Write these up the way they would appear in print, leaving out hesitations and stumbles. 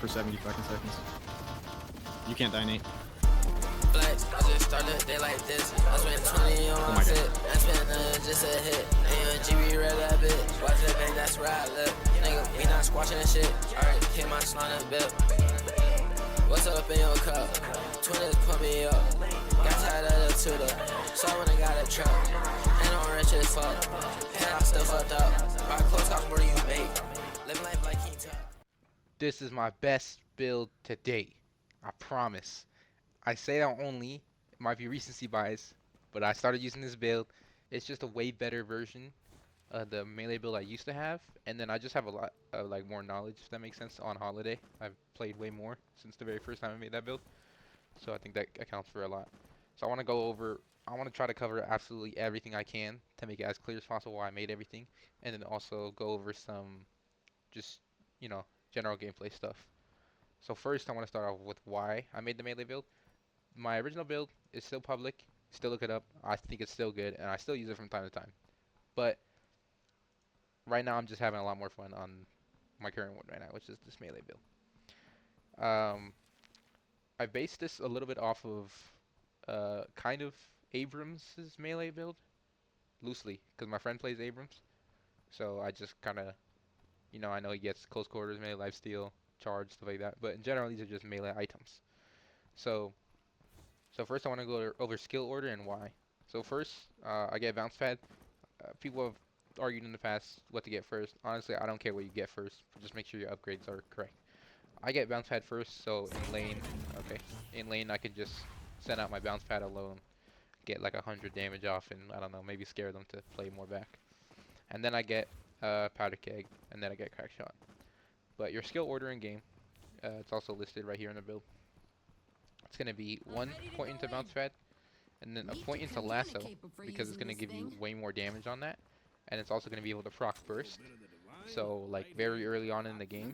for 70 fucking seconds. You can't die, Nate. Flex, I just started a day like this. I spent 20 on my fit. I spent just a hit. AMGB read that bitch. Watch that bang, that's where I live. Nigga, we not squashing that shit. Alright, hit my slime and build. What's up in your cup? Twitters put me up. Got tired of the tutor. So when I got a truck. And I'm rich as fuck. And I still fucked up. My clothes cost more than you make. Living life like King Tut. This is my best build to date. I promise. I say that only, it might be recency bias, but I started using this build. It's just a way better version of the melee build I used to have, and then I just have a lot of like more knowledge, if that makes sense, on Holiday. I've played way more since the very first time I made that build, so I think that accounts for a lot. So I want to try to cover absolutely everything I can to make it as clear as possible why I made everything, and then also go over some just, you know, general gameplay stuff. So first, I want to start off with why I made the melee build. My original build is still public. Still look it up. I think it's still good, and I still use it from time to time. But right now, I'm just having a lot more fun on my current one right now, which is this melee build. I based this a little bit off of kind of Abrams's melee build, loosely, because my friend plays Abrams. So I just kind of, you know, I know he gets close quarters, melee lifesteal, charge, stuff like that. But in general, these are just melee items. So So first I want to go over skill order and why. So first, I get bounce pad. People have argued in the past what to get first. Honestly, I don't care what you get first. Just make sure your upgrades are correct. I get bounce pad first, so in lane, okay, in lane I can just send out my bounce pad alone, get like 100 damage off, and I don't know, maybe scare them to play more back. And then I get powder keg, and then I get crack shot. But your skill order in game, it's also listed right here in the build. It's gonna be 1 point into bounce pad, and then a point into lasso, because it's going to give you way more damage on that, and it's also going to be able to proc burst. So like very early on in the game,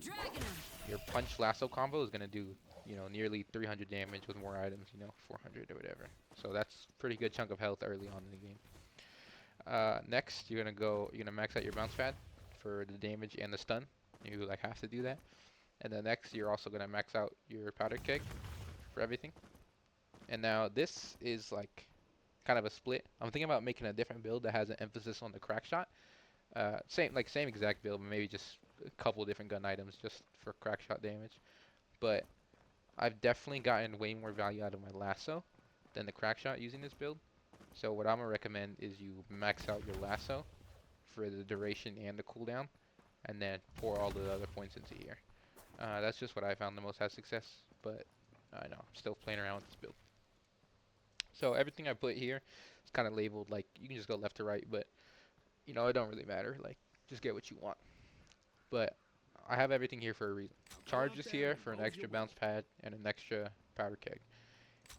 your punch lasso combo is going to do, you know, nearly 300 damage with more items, you know, 400 or whatever. So that's pretty good chunk of health early on in the game. Next, you're gonna max out your bounce pad for the damage and the stun. You like have to do that. And then next, you're also gonna max out your powder keg for everything. And now this is like kind of a split. I'm thinking about making a different build that has an emphasis on the crack shot. Same exact build, but maybe just a couple different gun items just for crack shot damage. But I've definitely gotten way more value out of my lasso than the crack shot using this build. So what I'm gonna recommend is you max out your lasso for the duration and the cooldown, and then pour all the other points into here. That's just what I found the most has success, but I know I'm still playing around with this build. So everything I put here is kind of labeled, like you can just go left to right, but you know, it don't really matter. Like just get what you want. But I have everything here for a reason. Charge is here for an extra bounce pad and an extra powder keg.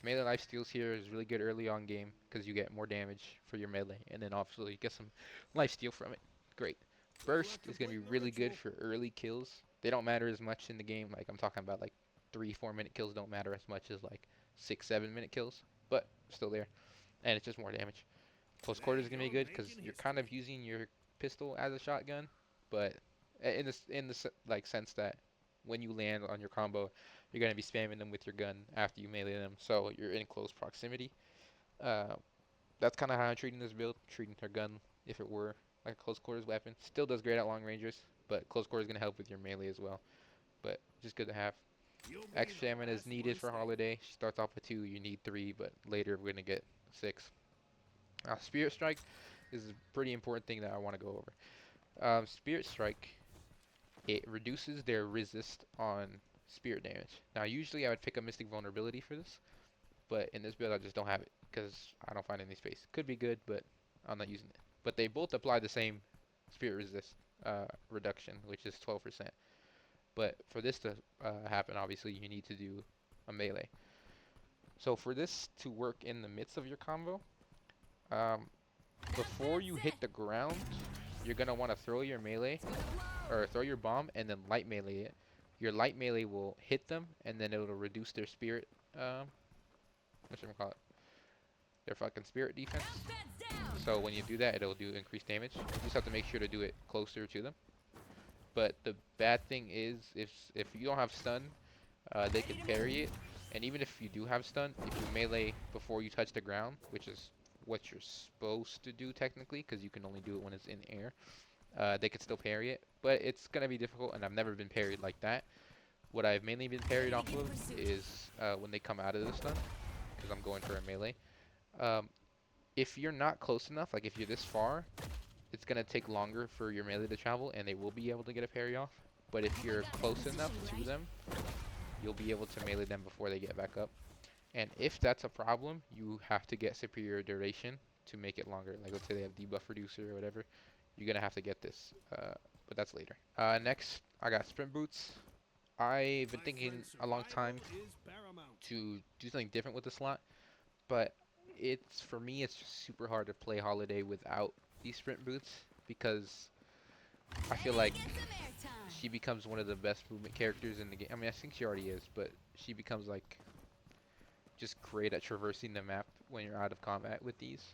Melee life steals here is really good early on game because you get more damage for your melee, and then obviously you get some life steal from it. Great. Burst is going to be really good for early kills. They don't matter as much in the game. Like I'm talking about like 3-4 minute kills don't matter as much as like 6-7 minute kills, but still there. And it's just more damage. Close quarters is gonna be good because you're kind of using your pistol as a shotgun, but in the like sense that when you land on your combo, you're gonna be spamming them with your gun after you melee them, so you're in close proximity. Uh, that's kind of how I'm treating this build, treating her gun if it were like a close quarters weapon. Still does great at long rangers, but close quarters is gonna help with your melee as well. But just good to have. Extra stamina is needed for Holiday. She starts off with 2, you need 3, but later we're gonna get 6. Spirit Strike is a pretty important thing that I want to go over. Spirit Strike, it reduces their resist on spirit damage. Now, usually I would pick a Mystic Vulnerability for this, but in this build I just don't have it because I don't find any space. Could be good, but I'm not using it. But they both apply the same spirit resist reduction, which is 12%. But for this to happen, obviously you need to do a melee. So for this to work in the midst of your combo, um, before you hit the ground, you're gonna want to throw your melee or throw your bomb and then light melee it. Your light melee will hit them and then it'll reduce their spirit. What should I call it? Their fucking spirit defense. So when you do that, it'll do increased damage. You just have to make sure to do it closer to them. But the bad thing is, if you don't have stun, they can parry it. And even if you do have stun, if you melee before you touch the ground, which is what you're supposed to do technically, because you can only do it when it's in air, they can still parry it. But it's gonna be difficult, and I've never been parried like that. What I've mainly been parried off of is when they come out of the stun, because I'm going for a melee. Um, if you're not close enough, like if you're this far, it's gonna take longer for your melee to travel, and they will be able to get a parry off. But if you're close enough to them, you'll be able to melee them before they get back up. And if that's a problem, you have to get superior duration to make it longer. Like let's say they have debuff reducer or whatever, you're gonna have to get this. But that's later. Next, I got sprint boots. I've been thinking a long time to do something different with the slot, but it's for me it's just super hard to play Holiday without these sprint boots because I feel like she becomes one of the best movement characters in the game. I mean, I think she already is, but she becomes like just great at traversing the map when you're out of combat with these.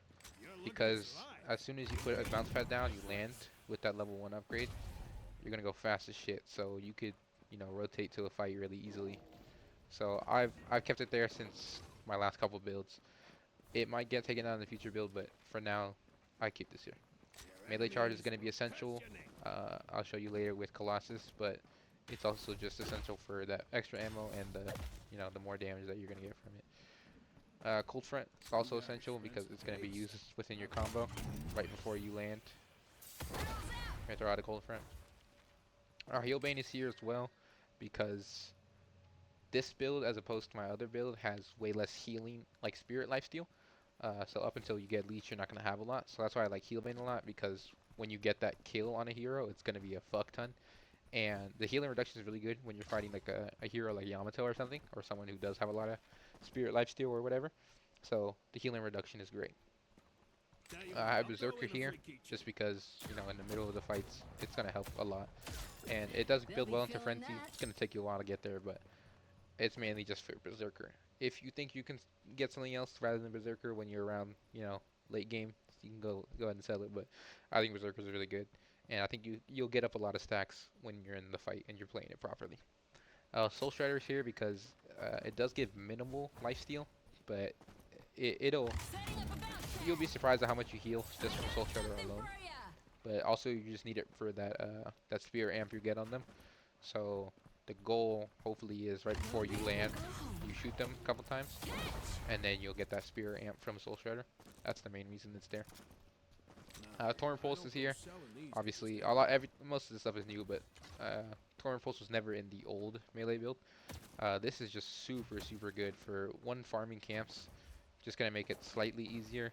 Because as soon as you put a bounce pad down, you land with that level 1 upgrade, you're gonna go fast as shit. So you could, rotate to a fight really easily. So I've kept it there since my last couple builds. It might get taken out in the future build, but for now, I keep this here. Melee charge is going to be essential. I'll show you later with Colossus, but it's also just essential for that extra ammo and the more damage that you're going to get from it. Cold Front is also essential because it's going to be used within your combo right before you land. You're going to throw out a Cold Front. Our Heal Bane is here as well because this build, as opposed to my other build, has way less healing, like Spirit Lifesteal. So up until you get Leech, you're not going to have a lot. So that's why I like Heal Bane a lot, because when you get that kill on a hero, it's going to be a fuck ton. And the healing reduction is really good when you're fighting like a hero like Yamato or something, or someone who does have a lot of Spirit Lifesteal or whatever. So the healing reduction is great. I have Berserker here, just because, in the middle of the fights, it's going to help a lot. And it does build well into Frenzy. It's going to take you a while to get there, but it's mainly just for Berserker. If you think you can get something else rather than Berserker when you're around, late game, you can go ahead and sell it. But I think Berserker is really good, and I think you'll get up a lot of stacks when you're in the fight and you're playing it properly. Soul Strider's here because it does give minimal lifesteal, but you'll be surprised at how much you heal just from Soul Strider alone. But also you just need it for that spear amp you get on them. So the goal hopefully is right before you land, you shoot them a couple times, and then you'll get that spear amp from Soul Shredder. That's the main reason it's there. Torrent Pulse is here. Obviously, most of this stuff is new, but Torrent Pulse was never in the old melee build. This is just super, super good for farming camps. Just gonna make it slightly easier.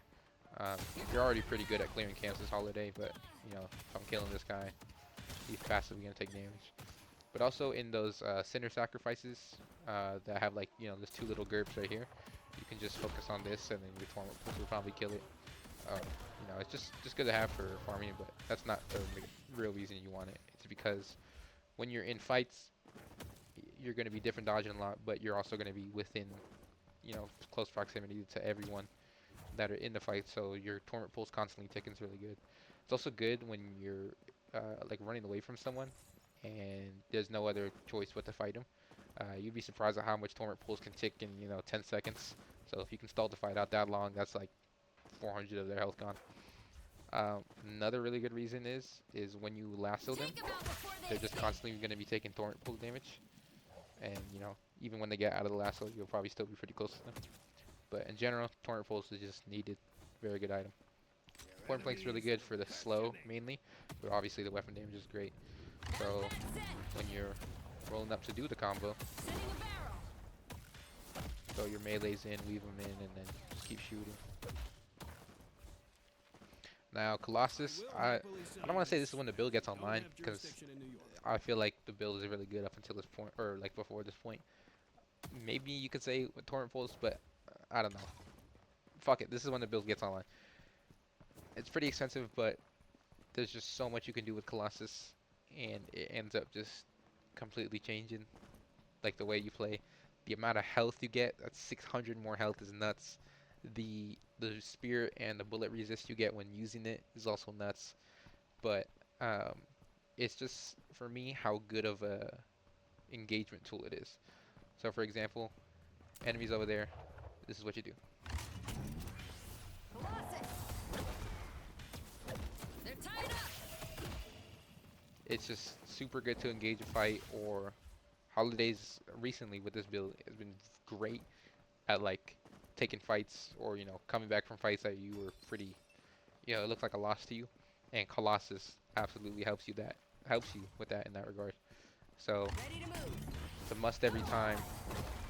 You're already pretty good at clearing camps this holiday, but if I'm killing this guy, he's passively gonna take damage. But also in those Sinner sacrifices that have there's 2 little GURPS right here, you can just focus on this and then your Torment Pulse will probably kill it. It's just good to have for farming, but that's not the real reason you want it. It's because when you're in fights, you're going to be different dodging a lot, but you're also going to be within, close proximity to everyone that are in the fight, so your Torment Pulse constantly ticking is really good. It's also good when you're running away from someone and there's no other choice but to fight him. You'd be surprised at how much Torment Pulse can tick in 10 seconds. So if you can stall the fight out that long, that's like 400 of their health gone. Another really good reason is when you lasso them, they're just constantly going to be taking Torment Pulse damage. And even when they get out of the lasso, you'll probably still be pretty close to them. But in general, Torrent Pulse is just needed. Very good item. Point Blank's really good for the slow, mainly. But obviously the weapon damage is great. So when you're rolling up to do the combo, throw your melees in, weave them in, and then just keep shooting. Now Colossus, I don't want to say this is when the build gets online, because I feel like the build is really good up until this point, or before this point. Maybe you could say with Torrent Pulse, but I don't know. Fuck it, this is when the build gets online. It's pretty expensive, but there's just so much you can do with Colossus, and it ends up just completely changing the way you play. The amount of health you get, that's 600 more health, is nuts. The spear and the bullet resist you get when using it is also nuts. But it's just for me how good of a engagement tool it is. So for example, enemies over there, this is what you do. Colossus. They're tied up. It's just super good to engage a fight, or holidays recently with this build has been great at like taking fights, or coming back from fights that you were pretty, it looks like a loss to you, and Colossus absolutely helps you with that in that regard. So Ready to move. it's a must every time,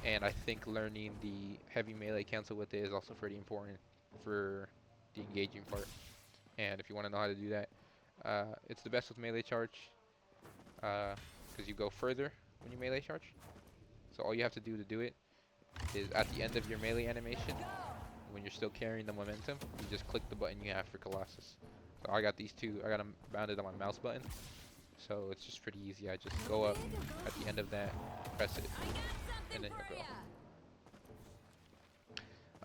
and I think learning the heavy melee cancel with it is also pretty important for the engaging part. And if you want to know how to do that, it's the best with melee charge, because you go further when you melee charge. So all you have to do it is at the end of your melee animation, when you're still carrying the momentum, you just click the button you have for Colossus. So I got these two, I got them bounded on my mouse button, so it's just pretty easy. I just go up at the end of that, press it, I got and something then you for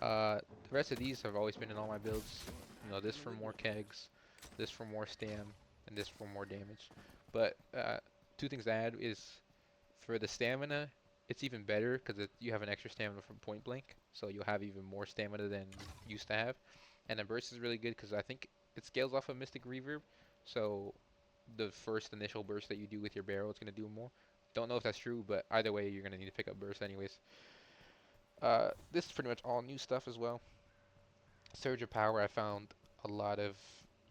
go. ya. The rest of these have always been in all my builds. This for more kegs, this for more stam, and this for more damage. But two things to add is for the stamina, it's even better because you have an extra stamina from point blank, so you'll have even more stamina than you used to have. And the burst is really good because I think it scales off of Mystic Reverb, so the first initial burst that you do with your barrel is going to do more. Don't know if that's true, but either way, you're going to need to pick up burst anyways. This is pretty much all new stuff as well. Surge of Power, I found a lot of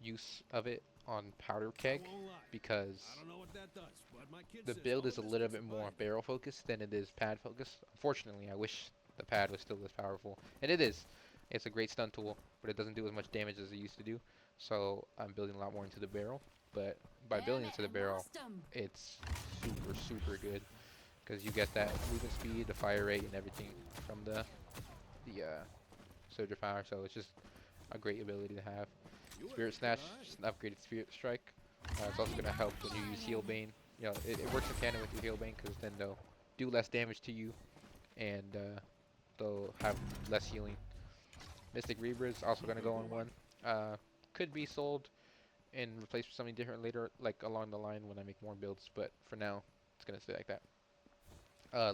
use of it on Powder Keg because the build is a little bit more barrel focused than it is pad focused. Unfortunately, I wish the pad was still as powerful, and it is. It's a great stun tool, but it doesn't do as much damage as it used to do. So I'm building a lot more into the barrel. But by building into the barrel, it's super good because you get that movement speed, the fire rate, and everything from the Surge of Power. So it's just a great ability to have. Spirit Snatch, just an upgraded Spirit Strike. It's also going to help when you use Heal Bane. It works in tandem with your Heal Bane because then they'll do less damage to you and they'll have less healing. Mystic Reaver is also going to go on one. Could be sold and replaced with something different later, like along the line when I make more builds, but for now, it's going to stay like that.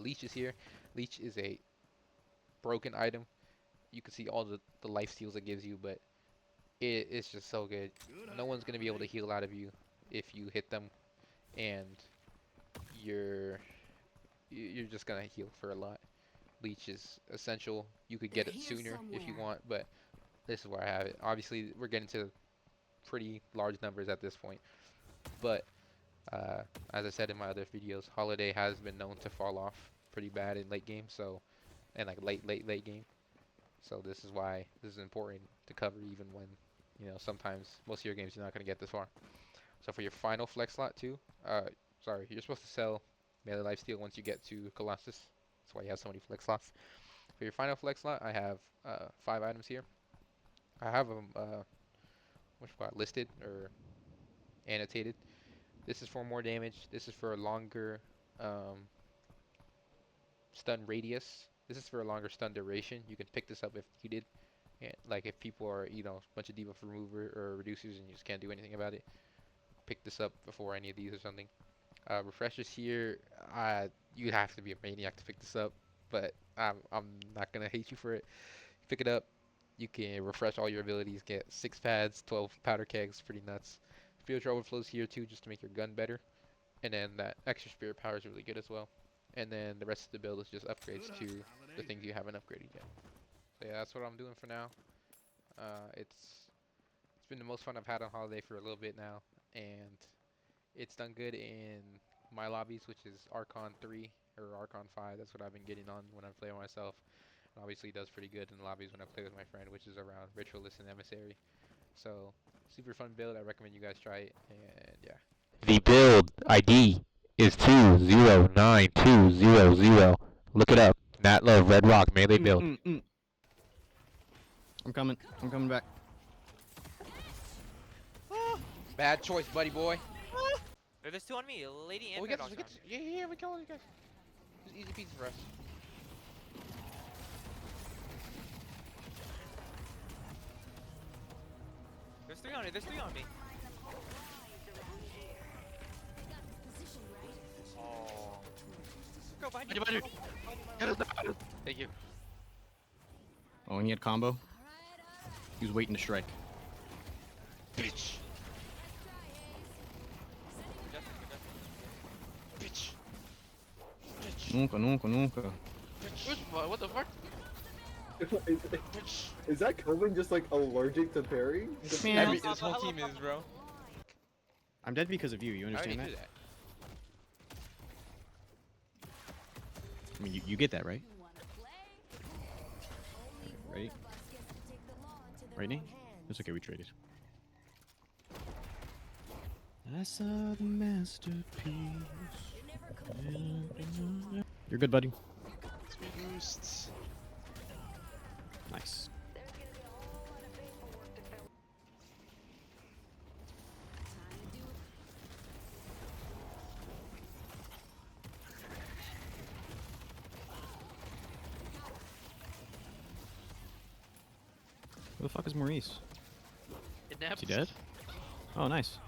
Leech is here. Leech is a broken item. You can see all the life steals it gives you, but it's just so good. No one's going to be able to heal out of you if you hit them, and you're just going to heal for a lot. Leech is essential. You could get it sooner if you want, but this is where I have it. Obviously, we're getting to pretty large numbers at this point, but as I said in my other videos, Holiday has been known to fall off pretty bad in late game, so, and like late game. So this is why this is important to cover, even when, sometimes most of your games you're not going to get this far. So for your final flex slot too, sorry, you're supposed to sell melee lifesteal once you get to Colossus. That's why you have so many flex slots. For your final flex slot, I have 5 items here. I have them listed or annotated. This is for more damage. This is for a longer stun radius. This is for a longer stun duration. You can pick this up if needed. And like if people are, a bunch of debuff remover or reducers and you just can't do anything about it, pick this up before any of these or something. Refreshers here, you have to be a maniac to pick this up, but I'm not gonna hate you for it. Pick it up. You can refresh all your abilities, get 6 pads, 12 powder kegs, pretty nuts. Spiritual overflows here too, just to make your gun better. And then that extra spirit power is really good as well. And then the rest of the build is just upgrades to the things you haven't upgraded yet. So yeah, that's what I'm doing for now. It's been the most fun I've had on Holiday for a little bit now, and it's done good in my lobbies, which is Archon 3 or Archon 5. That's what I've been getting on when I play by myself. And obviously does pretty good in the lobbies when I play with my friend, which is around Ritualist and Emissary. So super fun build. I recommend you guys try it, and yeah. The build ID is 209200. Look it up. Nat Love Red Rock melee build. I'm coming. I'm coming back. Bad choice, buddy boy. There's 2 on me, lady and Oh, we got Deadlock this. Yeah, we kill you guys. It's easy peasy for us. There's 3 on me, there's 3 on me. Marco, behind Behind you, you. behind you. Thank you. Oh, and he had combo. He was waiting to strike. Bitch. Justin, Bitch. Bitch. Nunca, nunca, nunca. What the fuck? Is that Kelvin just like allergic to parrying? Man. This whole team is, bro. I'm dead because of you. You I already understand knew that? that. I mean, you get that, right? Ready? Right, Nate? It's okay, we traded. I saw the masterpiece. You're good, buddy. Speed boosts. Nice. Who the fuck is Maurice? Is he dead? Oh, nice.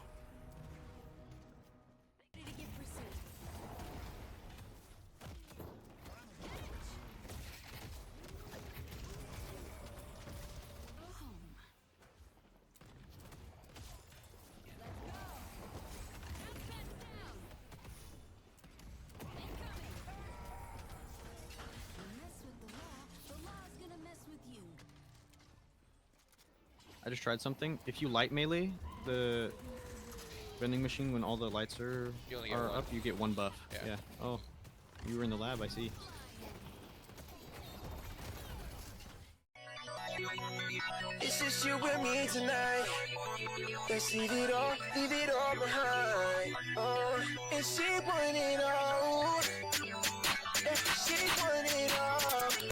I just tried something. If you light melee, the vending machine, when all the lights are You only get one. up, you get one buff. Yeah. Yeah. Oh, you were in the lab, I see. It's just you and me tonight. Let's leave it all behind. Oh, and she want it all. And she want